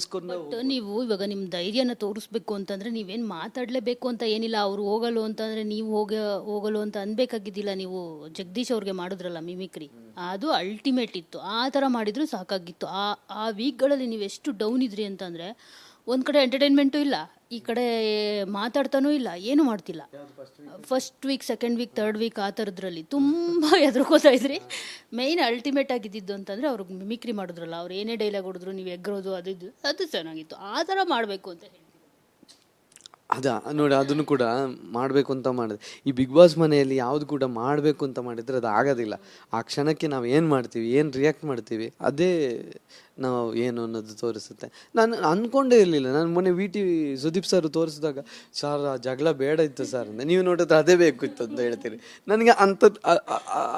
ಸಹಿಸ್ಕೊಂಡು. ನೀವು ಇವಾಗ ನಿಮ್ಮ ಧೈರ್ಯನ ತೋರಿಸ್ಬೇಕು ಅಂತಂದ್ರೆ ನೀವೇನು ಮಾತಾಡಲೇಬೇಕು ಅಂತ ಏನಿಲ್ಲ. ಅವ್ರು ಹೋಗಲು ಅಂತಂದ್ರೆ ನೀವು ಹೋಗಲು ಅಂತ ಅನ್ಬೇಕಾಗಿದ್ದಿಲ್ಲ. ನೀವು ಜಗದೀಶ್ ಅವ್ರಿಗೆ ಮಾಡಿದ್ರಲ್ಲ ಮಿಮಿಕ್ರಿ, ಅದು ಅಲ್ಟಿಮೇಟ್ ಇತ್ತು. ಆ ಥರ ಮಾಡಿದ್ರು ಸಾಕಾಗಿತ್ತು. ಆ ವೀಕ್ಗಳಲ್ಲಿ ನೀವು ಎಷ್ಟು ಡೌನ್ ಇದ್ರಿ ಅಂತಂದ್ರೆ, ಒಂದು ಕಡೆ ಎಂಟರ್ಟೈನ್ಮೆಂಟು ಇಲ್ಲ, ಈ ಕಡೆ ಮಾತಾಡ್ತಾನೂ ಇಲ್ಲ, ಏನು ಮಾಡ್ತಿಲ್ಲ. First week, second week, third weak ಆ ಥರದ್ರಲ್ಲಿ ತುಂಬ ಎದುರ್ಕೋತಾ ಇದ್ರಿ. ಮೈನ್ ಅಲ್ಟಿಮೇಟ್ ಆಗಿದ್ದಿದ್ದು ಅಂತಂದರೆ ಅವ್ರಿಗೆ ಮಿಮಿಕ್ರಿ ಮಾಡಿದ್ರಲ್ಲ, ಅವ್ರು ಏನೇ ಡೈಲಾಗ್ ಹೊಡೆದ್ರು ನೀವು ಎಗ್ರೋದು ಅದು ಚೆನ್ನಾಗಿತ್ತು. ಆ ಥರ ಮಾಡಬೇಕು ಅಂತ ಹೇಳಿ ಅದ ನೋಡಿ, ಅದನ್ನು ಕೂಡ ಮಾಡಬೇಕು ಅಂತ ಮಾಡಿದೆ. ಈ ಬಿಗ್ ಬಾಸ್ ಮನೆಯಲ್ಲಿ ಯಾವುದು ಕೂಡ ಮಾಡಬೇಕು ಅಂತ ಮಾಡಿದರೆ ಅದು ಆಗೋದಿಲ್ಲ. ಆ ಕ್ಷಣಕ್ಕೆ ನಾವು ಏನು ಮಾಡ್ತೀವಿ, ಏನು ರಿಯಾಕ್ಟ್ ಮಾಡ್ತೀವಿ, ಅದೇ ನಾವು ಏನು ಅನ್ನೋದು ತೋರಿಸುತ್ತೆ. ನಾನು ಅಂದ್ಕೊಂಡೇ ಇರಲಿಲ್ಲ. ನಾನು ಮೊನ್ನೆ ಸುದೀಪ್ ಸರ್ ತೋರಿಸಿದಾಗ, ಸರ್ ಆ ಜಗಳ ಬೇಡ ಇತ್ತು ಸರ್ ಅಂತ, ನೀವು ನೋಡಿದ್ರೆ ಅದೇ ಬೇಕಿತ್ತು ಅಂತ ಹೇಳ್ತೀರಿ. ನನಗೆ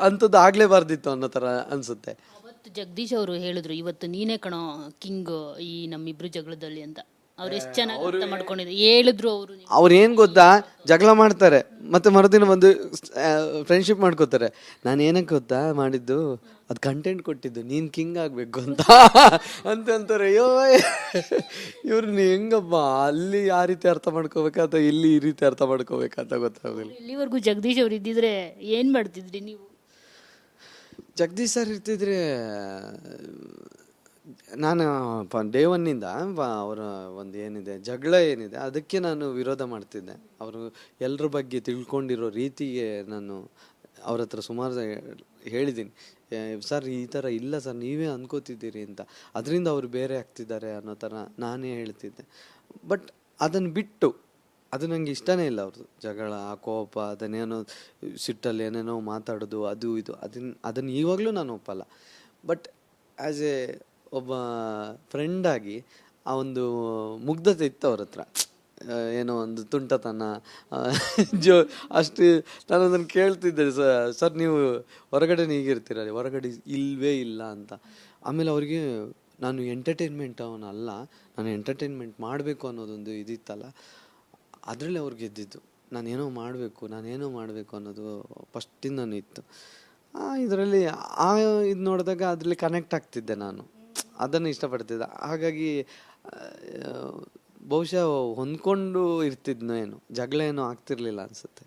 ಅಂಥದ್ದು ಆಗಲೇಬಾರ್ದಿತ್ತು ಅನ್ನೋ ಥರ ಅನಿಸುತ್ತೆ. ಅವತ್ತು ಜಗದೀಶ್ ಅವರು ಹೇಳಿದ್ರು, ಇವತ್ತು ನೀನೇ ಕಣೋ ಕಿಂಗ್ ಈ ನಮ್ಮಿಬ್ರು ಜಗಳದಲ್ಲಿ ಅಂತ. ಅವ್ರು ಎಷ್ಟು ಚೆನ್ನಾಗಿ ಅರ್ಥ ಮಾಡ್ಕೊಂಡಿದ್ರು, ಹೇಳಿದ್ರು ಅವರು. ಅವ್ರು ಏನು ಗೊತ್ತಾ, ಜಗಳ ಮಾಡ್ತಾರೆ ಮತ್ತೆ ಮರುದಿನ ಬಂದು ಫ್ರೆಂಡ್ಶಿಪ್ ಮಾಡ್ಕೋತಾರೆ. ನಾನು ಏನಕ್ಕೆ ಗೊತ್ತಾ ಮಾಡಿದ್ದು, ಅದು ಕಂಟೆಂಟ್ ಕೊಟ್ಟಿದ್ದು, ನೀನು ಕಿಂಗ್ ಆಗಬೇಕು ಅಂತಾರೆ. ಅಯ್ಯೋ ಇವ್ರನ್ನ ಹೆಂಗಪ್ಪ ಅಲ್ಲಿ ಆ ರೀತಿ ಅರ್ಥ ಮಾಡ್ಕೋಬೇಕಾತ, ಇಲ್ಲಿ ಈ ರೀತಿ ಅರ್ಥ ಮಾಡ್ಕೋಬೇಕಂತ ಗೊತ್ತಾಗಲಿಲ್ಲ. ಇಲ್ಲಿವರೆಗೂ ಜಗದೀಶ್ ಅವ್ರು ಇದ್ದಿದ್ರೆ ಏನು ಮಾಡ್ತಿದ್ರಿ ನೀವು? ಜಗದೀಶ್ ಸರ್ ಇರ್ತಿದ್ರೆ ನಾನು ಡೇ ಒನ್ನಿಂದ ಅವರ ಒಂದು ಏನಿದೆ ಜಗಳ ಏನಿದೆ ಅದಕ್ಕೆ ನಾನು ವಿರೋಧ ಮಾಡ್ತಿದ್ದೆ. ಅವರು ಎಲ್ಲರ ಬಗ್ಗೆ ತಿಳ್ಕೊಂಡಿರೋ ರೀತಿಗೆ ನಾನು ಅವ್ರ ಹತ್ರ ಸುಮಾರು ಹೇಳಿದ್ದೀನಿ, ಸರ್ ಈ ಥರ ಇಲ್ಲ ಸರ್, ನೀವೇ ಅನ್ಕೋತಿದ್ದೀರಿ ಅಂತ. ಅದರಿಂದ ಅವರು ಬೇರೆ ಆಗ್ತಿದ್ದಾರೆ ಅನ್ನೋ ಥರ ನಾನೇ ಹೇಳ್ತಿದ್ದೆ. ಬಟ್ ಅದನ್ನು ಬಿಟ್ಟು, ಅದು ನನಗೆ ಇಷ್ಟನೇ ಇಲ್ಲ ಅವ್ರದ್ದು ಜಗಳ, ಆ ಕೋಪ, ಅದನ್ನೇನೋ ಸಿಟ್ಟಲ್ಲಿ ಏನೇನೋ ಮಾತಾಡೋದು, ಅದು ಇದು, ಅದನ್ನು ಇವಾಗಲೂ ನಾನು ಒಪ್ಪಲ್ಲ. ಬಟ್ ಆ್ಯಸ್ ಎ ಒಬ್ಬ ಫ್ರೆಂಡಾಗಿ ಆ ಒಂದು ಮುಗ್ಧತೆ ಇತ್ತು ಅವ್ರ ಹತ್ರ. ಏನೋ ಒಂದು ತುಂಟತನ ಅಷ್ಟು ನಾನು ಅದನ್ನು ಕೇಳ್ತಿದ್ದೆ, ಸರ್ ನೀವು ಹೊರಗಡೆ ಹೀಗಿರ್ತೀರ, ಹೊರಗಡೆ ಇಲ್ಲವೇ ಇಲ್ಲ ಅಂತ. ಆಮೇಲೆ ಅವ್ರಿಗೆ ನಾನು ಎಂಟರ್ಟೈನ್ಮೆಂಟ್ ಅವನಲ್ಲ, ನಾನು ಎಂಟರ್ಟೈನ್ಮೆಂಟ್ ಮಾಡಬೇಕು ಅನ್ನೋದೊಂದು ಇದಿತ್ತಲ್ಲ, ಅದರಲ್ಲಿ ಅವ್ರಿಗೆ ಗೆದ್ದಿದ್ದು. ನಾನೇನೋ ಮಾಡಬೇಕು ಅನ್ನೋದು ಫಸ್ಟಿಂದನೂ ಇತ್ತು. ಇದರಲ್ಲಿ ಇದು ನೋಡಿದಾಗ ಅದರಲ್ಲಿ ಕನೆಕ್ಟ್ ಆಗ್ತಿದ್ದೆ, ನಾನು ಅದನ್ನು ಇಷ್ಟಪಡ್ತಿದ್ದೆ. ಹಾಗಾಗಿ ಬಹುಶಃ ಹೊಂದ್ಕೊಂಡು ಇರ್ತಿದ್ನೋ ಏನೋ, ಜಗಳ ಏನೋ ಆಗ್ತಿರ್ಲಿಲ್ಲ ಅನಿಸುತ್ತೆ.